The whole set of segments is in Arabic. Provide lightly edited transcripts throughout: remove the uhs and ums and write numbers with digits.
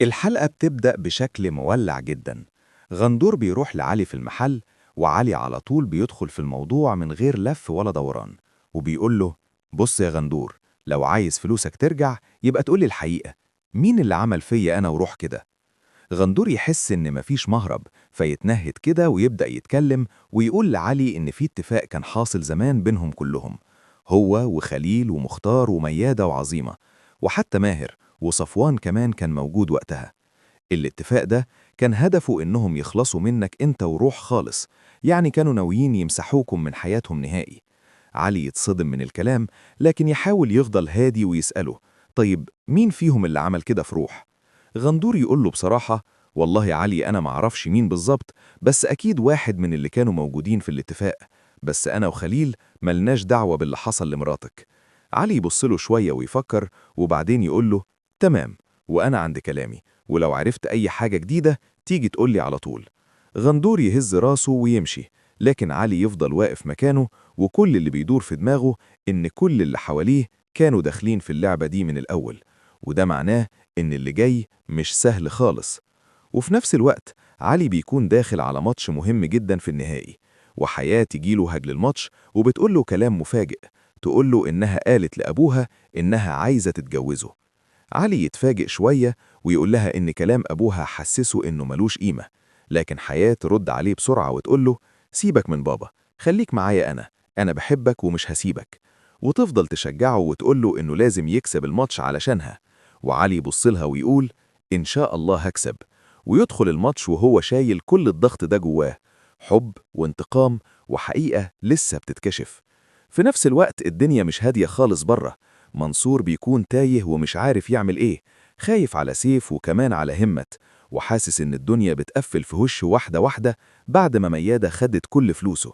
الحلقة بتبدأ بشكل مولع جدا. غندور بيروح لعلي في المحل، وعلي على طول بيدخل في الموضوع من غير لف ولا دوران، وبيقول له: بص يا غندور، لو عايز فلوسك ترجع يبقى تقولي الحقيقة، مين اللي عمل فيا أنا وروح كده؟ غندور يحس إن مفيش مهرب، فيتنهد كده ويبدأ يتكلم ويقول لعلي إن في اتفاق كان حاصل زمان بينهم كلهم، هو وخليل ومختار وميادة وعظيمة، وحتى ماهر وصفوان كمان كان موجود وقتها. الاتفاق ده كان هدفه إنهم يخلصوا منك أنت وروح خالص، يعني كانوا ناويين يمسحوكم من حياتهم نهائي. علي يتصدم من الكلام، لكن يحاول يفضل هادي ويسأله: طيب مين فيهم اللي عمل كده في روح؟ غندور يقول له بصراحة: والله يا علي أنا معرفش مين بالظبط، بس أكيد واحد من اللي كانوا موجودين في الاتفاق، بس أنا وخليل ملناش دعوة باللي حصل لمراتك. علي يبصله شوية ويفكر، وبعدين يقول له: تمام، وأنا عند كلامي، ولو عرفت أي حاجة جديدة تيجي تقولي على طول. غندور يهز راسه ويمشي، لكن علي يفضل واقف مكانه، وكل اللي بيدور في دماغه إن كل اللي حواليه كانوا داخلين في اللعبة دي من الأول، وده معناه إن اللي جاي مش سهل خالص. وفي نفس الوقت علي بيكون داخل على ماتش مهم جدا في النهائي، وحياة تجيله هجل الماتش وبتقوله كلام مفاجئ، تقوله إنها قالت لأبوها إنها عايزة تتجوزه. علي يتفاجئ شوية ويقول لها إن كلام أبوها حسسه إنه ملوش قيمة، لكن حياة ترد عليه بسرعة وتقوله: سيبك من بابا، خليك معايا أنا بحبك ومش هسيبك، وتفضل تشجعه وتقوله إنه لازم يكسب الماتش علشانها. وعلي يبصلها ويقول: إن شاء الله هكسب، ويدخل الماتش وهو شايل كل الضغط ده جواه، حب وانتقام وحقيقة لسه بتتكشف. في نفس الوقت الدنيا مش هادية خالص بره. منصور بيكون تايه ومش عارف يعمل ايه، خايف على سيف وكمان على همت، وحاسس ان الدنيا بتقفل في وشه واحدة واحدة بعد ما ميادة خدت كل فلوسه.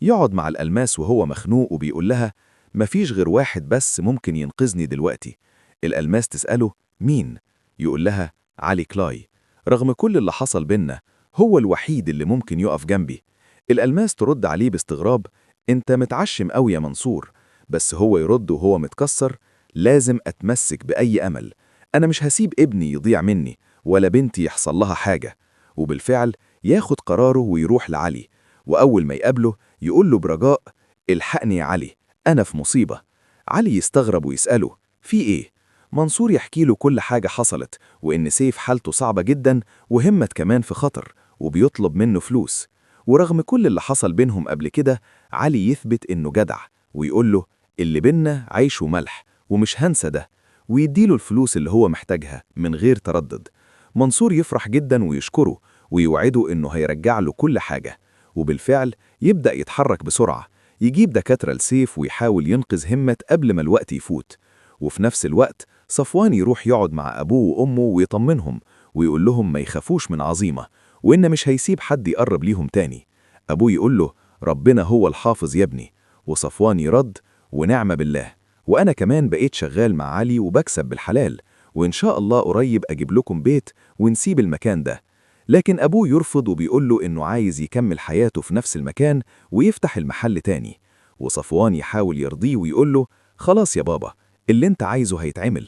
يقعد مع الألماس وهو مخنوق وبيقول لها: مفيش غير واحد بس ممكن ينقذني دلوقتي. الألماس تسأله: مين؟ يقول لها: علي كلاي، رغم كل اللي حصل بينا هو الوحيد اللي ممكن يقف جنبي. الألماس ترد عليه باستغراب: انت متعشم قوي يا منصور. بس هو يرد وهو متكسر: لازم أتمسك بأي أمل، أنا مش هسيب ابني يضيع مني ولا بنتي يحصل لها حاجة. وبالفعل ياخد قراره ويروح لعلي، وأول ما يقابله يقول له برجاء: الحقني يا علي، أنا في مصيبة. علي يستغرب ويسأله: في إيه؟ منصور يحكي له كل حاجة حصلت، وإن سيف حالته صعبة جدا وهمت كمان في خطر، وبيطلب منه فلوس. ورغم كل اللي حصل بينهم قبل كده، علي يثبت إنه جدع، ويقول له: اللي بينا عيش وملح ومش هنسى ده، ويديله الفلوس اللي هو محتاجها من غير تردد. منصور يفرح جدا ويشكره، ويوعده إنه هيرجع له كل حاجة. وبالفعل يبدأ يتحرك بسرعة، يجيب دكاترة لسيف ويحاول ينقذ همة قبل ما الوقت يفوت. وفي نفس الوقت صفوان يروح يقعد مع أبوه وأمه ويطمنهم، ويقول لهم ما يخافوش من عظيمة، وإن مش هيسيب حد يقرب ليهم تاني. أبوه يقول له: ربنا هو الحافظ يا ابني. وصفوان يرد: ونعم بالله، وأنا كمان بقيت شغال مع علي وبكسب بالحلال، وإن شاء الله قريب أجيب لكم بيت ونسيب المكان ده. لكن أبوه يرفض وبيقول له إنه عايز يكمل حياته في نفس المكان ويفتح المحل تاني. وصفوان يحاول يرضيه ويقول له: خلاص يا بابا، اللي انت عايزه هيتعمل.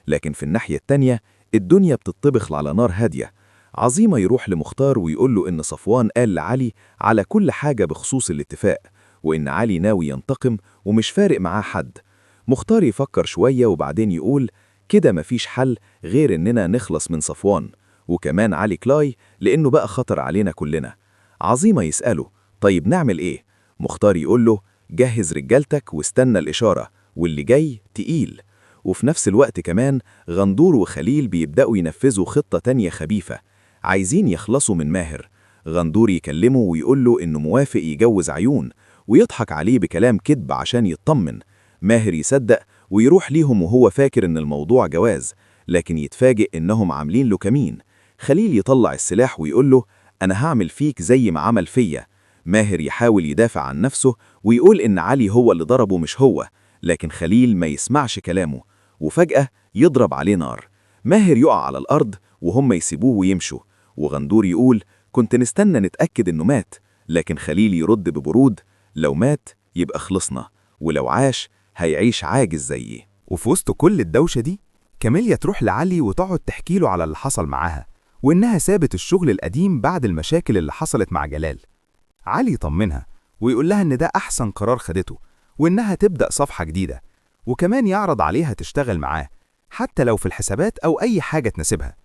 لكن في الناحية التانية الدنيا بتطبخ على نار هادية. عظيمة يروح لمختار ويقول له إن صفوان قال لعلي على كل حاجة بخصوص الاتفاق، وإن علي ناوي ينتقم ومش فارق معاه حد. مختار يفكر شوية وبعدين يقول: كده مفيش حل غير إننا نخلص من صفوان، وكمان علي كلاي، لأنه بقى خطر علينا كلنا. عظيمة يسأله: طيب نعمل إيه؟ مختار يقول له: جهز رجالتك واستنى الإشارة، واللي جاي تقيل. وفي نفس الوقت كمان غندور وخليل بيبدأوا ينفذوا خطة تانية خبيثة، عايزين يخلصوا من ماهر. غندور يكلمه ويقول له إنه موافق يجوز عيون، ويضحك عليه بكلام كذب عشان يطمن. ماهر يصدق ويروح ليهم وهو فاكر إن الموضوع جواز، لكن يتفاجئ إنهم عاملين له كمين. خليل يطلع السلاح ويقول له: أنا هعمل فيك زي ما عمل فيا. ماهر يحاول يدافع عن نفسه ويقول إن علي هو اللي ضربه مش هو، لكن خليل ما يسمعش كلامه، وفجأة يضرب عليه نار. ماهر يقع على الأرض وهم يسيبوه ويمشوا. وغندور يقول: كنت نستنى نتأكد إنه مات، لكن خليل يرد ببرود: لو مات يبقى خلصنا، ولو عاش هيعيش عاجز زيي. وفي وسط كل الدوشة دي كاميليا تروح لعلي وتقعد تحكي له على اللي حصل معاها، وإنها سابت الشغل القديم بعد المشاكل اللي حصلت مع جلال. علي يطمنها ويقول لها إن ده أحسن قرار خدته، وإنها تبدأ صفحة جديدة، وكمان يعرض عليها تشتغل معاه حتى لو في الحسابات أو أي حاجة تناسبها.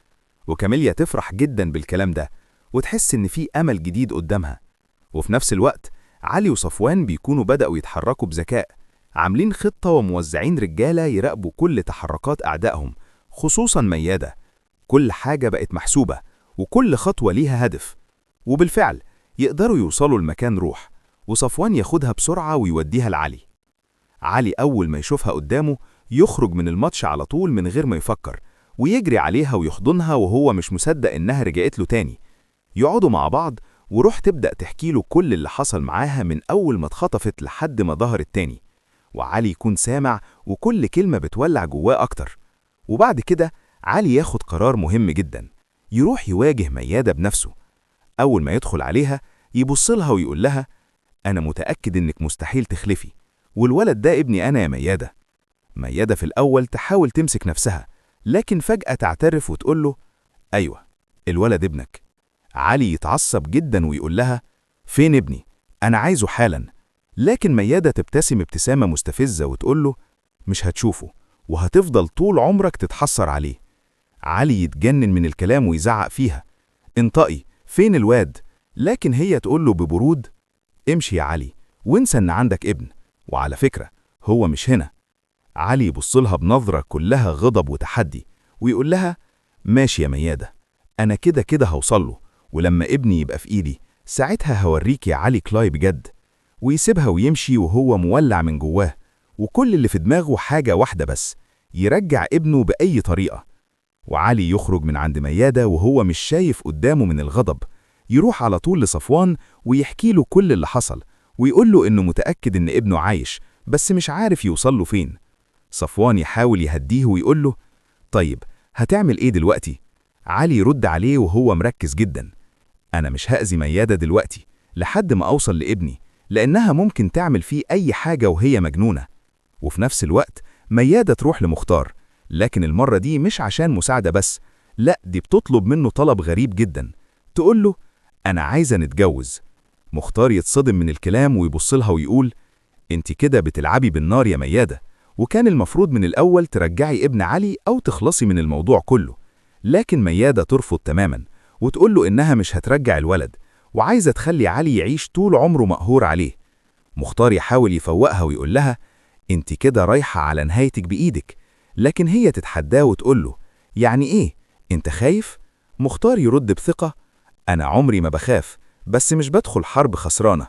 وكاميليا تفرح جدا بالكلام ده وتحس إن في أمل جديد قدامها. وفي نفس الوقت علي وصفوان بيكونوا بدأوا يتحركوا بذكاء، عاملين خطة وموزعين رجالة يراقبوا كل تحركات أعدائهم، خصوصا ميادة. كل حاجة بقت محسوبة وكل خطوة ليها هدف. وبالفعل يقدروا يوصلوا المكان روح، وصفوان ياخدها بسرعة ويوديها لعلي. علي أول ما يشوفها قدامه يخرج من الماتش على طول من غير ما يفكر، ويجري عليها ويحضنها وهو مش مصدق إنها رجعت له تاني. يقعدوا مع بعض وروح تبدأ تحكي له كل اللي حصل معاها من أول ما اتخطفت لحد ما ظهرت تاني، وعلي يكون سامع وكل كلمة بتولع جواه أكتر. وبعد كده علي ياخد قرار مهم جدا، يروح يواجه ميادة بنفسه. أول ما يدخل عليها يبص لها ويقول لها: أنا متأكد إنك مستحيل تخلفي، والولد ده ابني أنا يا ميادة. ميادة في الأول تحاول تمسك نفسها، لكن فجأة تعترف وتقول له: أيوة، الولد ابنك. علي يتعصب جدا ويقول لها: فين ابني؟ أنا عايزه حالا. لكن ميادة تبتسم ابتسامة مستفزة وتقول له: مش هتشوفه، وهتفضل طول عمرك تتحسر عليه. علي يتجنن من الكلام ويزعق فيها: انطقي، فين الواد؟ لكن هي تقول له ببرود: امشي يا علي، وانسى ان عندك ابن، وعلى فكرة هو مش هنا. علي يبصلها بنظرة كلها غضب وتحدي ويقول لها: ماشي يا ميادة، أنا كده كده هوصله، ولما ابني يبقى في إيدي ساعتها هوريك يا علي كلاي بجد. ويسيبها ويمشي وهو مولع من جواه، وكل اللي في دماغه حاجة واحدة بس: يرجع ابنه بأي طريقة. وعلي يخرج من عند ميادة وهو مش شايف قدامه من الغضب، يروح على طول لصفوان ويحكي له كل اللي حصل، ويقول له إنه متأكد إن ابنه عايش بس مش عارف يوصل له فين. صفوان يحاول يهديه ويقول له: طيب هتعمل إيه دلوقتي؟ علي يرد عليه وهو مركز جدا: أنا مش هأذي ميادة دلوقتي لحد ما أوصل لابني، لأنها ممكن تعمل فيه أي حاجة وهي مجنونة. وفي نفس الوقت ميادة تروح لمختار، لكن المرة دي مش عشان مساعدة بس، لأ، دي بتطلب منه طلب غريب جدا. تقول له: أنا عايزة نتجوز. مختار يتصدم من الكلام ويبصلها ويقول: انت كده بتلعبي بالنار يا ميادة، وكان المفروض من الأول ترجعي ابن علي أو تخلصي من الموضوع كله. لكن ميادة ترفض تماما وتقول له إنها مش هترجع الولد، وعايزة تخلي علي يعيش طول عمره مقهور عليه. مختار يحاول يفوقها ويقول لها: انت كده رايحة على نهايتك بإيدك. لكن هي تتحداه وتقول له: يعني إيه؟ انت خايف؟ مختار يرد بثقة: أنا عمري ما بخاف، بس مش بدخل حرب خسرانة.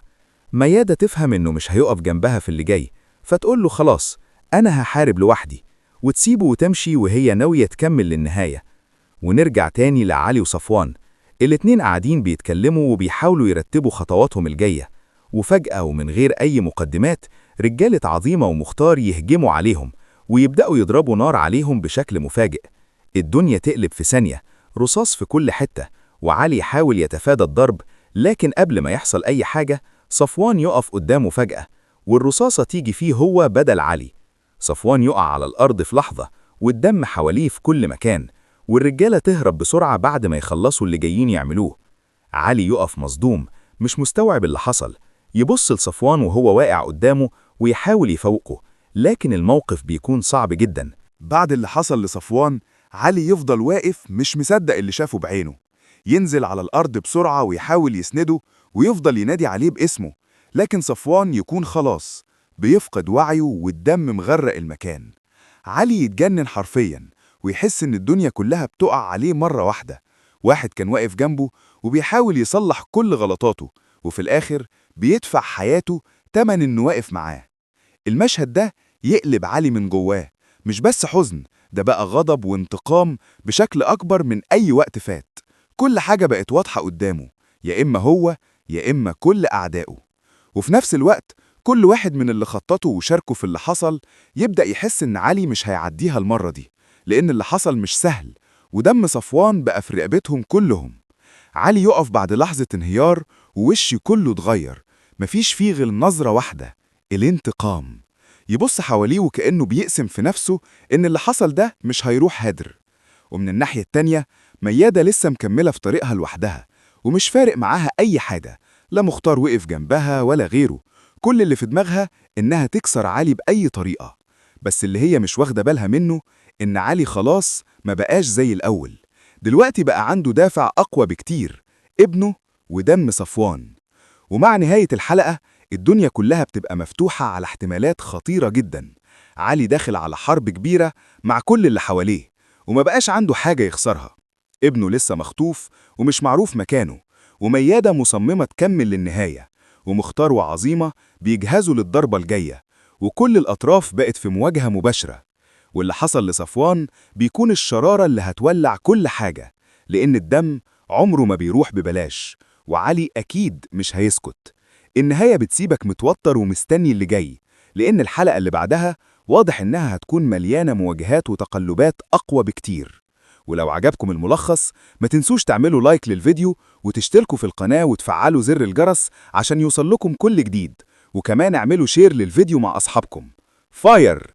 ميادة تفهم إنه مش هيقف جنبها في اللي جاي، فتقول له: خلاص، أنا هحارب لوحدي، وتسيبه وتمشي وهي ناوية تكمل للنهاية. ونرجع تاني لعلي وصفوان، الاتنين قاعدين بيتكلموا وبيحاولوا يرتبوا خطواتهم الجاية، وفجأة ومن غير أي مقدمات رجالة عظيمة ومختار يهجموا عليهم ويبدأوا يضربوا نار عليهم بشكل مفاجئ. الدنيا تقلب في ثانية، رصاص في كل حتة، وعلي يحاول يتفادى الضرب، لكن قبل ما يحصل أي حاجة صفوان يقف قدامه فجأة، والرصاصة تيجي فيه هو بدل علي. صفوان يقع على الأرض في لحظة، والدم حواليه في كل مكان، والرجالة تهرب بسرعة بعد ما يخلصوا اللي جايين يعملوه. علي يقف مصدوم، مش مستوعب اللي حصل، يبص لصفوان وهو واقع قدامه ويحاول يفوقه، لكن الموقف بيكون صعب جدا. بعد اللي حصل لصفوان، علي يفضل واقف مش مصدق اللي شافه بعينه. ينزل على الأرض بسرعة ويحاول يسنده ويفضل ينادي عليه باسمه، لكن صفوان يكون خلاص بيفقد وعيه والدم مغرق المكان. علي يتجنن حرفيا ويحس إن الدنيا كلها بتقع عليه مرة واحدة. واحد كان واقف جنبه وبيحاول يصلح كل غلطاته، وفي الآخر بيدفع حياته تمن إنه واقف معاه. المشهد ده يقلب علي من جواه، مش بس حزن، ده بقى غضب وانتقام بشكل أكبر من أي وقت فات. كل حاجة بقت واضحة قدامه، يا إما هو يا إما كل أعدائه. وفي نفس الوقت كل واحد من اللي خططوا وشاركوا في اللي حصل يبدأ يحس إن علي مش هيعديها المرة دي، لأن اللي حصل مش سهل، ودم صفوان بقى في رقبتهم كلهم. علي يقف بعد لحظة انهيار ووشه كله اتغير، مفيش فيه غير نظرة واحدة: الانتقام. يبص حواليه وكأنه بيقسم في نفسه إن اللي حصل ده مش هيروح هدر. ومن الناحية التانية ميادة لسه مكملة في طريقها لوحدها، ومش فارق معاها أي حاجة، لا مختار وقف جنبها ولا غيره. كل اللي في دماغها إنها تكسر علي بأي طريقة. بس اللي هي مش واخدة بالها منه إن علي خلاص ما بقاش زي الأول. دلوقتي بقى عنده دافع أقوى بكتير، ابنه ودم صفوان. ومع نهاية الحلقة الدنيا كلها بتبقى مفتوحة على احتمالات خطيرة جدا. علي داخل على حرب كبيرة مع كل اللي حواليه، وما بقاش عنده حاجة يخسرها. ابنه لسه مخطوف ومش معروف مكانه، وميادة مصممة تكمل للنهاية، ومختار وعظيمة بيجهزوا للضربة الجاية، وكل الأطراف بقت في مواجهة مباشرة. واللي حصل لصفوان بيكون الشرارة اللي هتولع كل حاجة، لأن الدم عمره ما بيروح ببلاش، وعلي أكيد مش هيسكت. النهاية بتسيبك متوتر ومستني اللي جاي، لأن الحلقة اللي بعدها واضح إنها هتكون مليانة مواجهات وتقلبات أقوى بكتير. ولو عجبكم الملخص ما تنسوش تعملوا لايك للفيديو وتشتركوا في القناة وتفعلوا زر الجرس عشان يوصل لكم كل جديد، وكمان اعملوا شير للفيديو مع أصحابكم. فاير!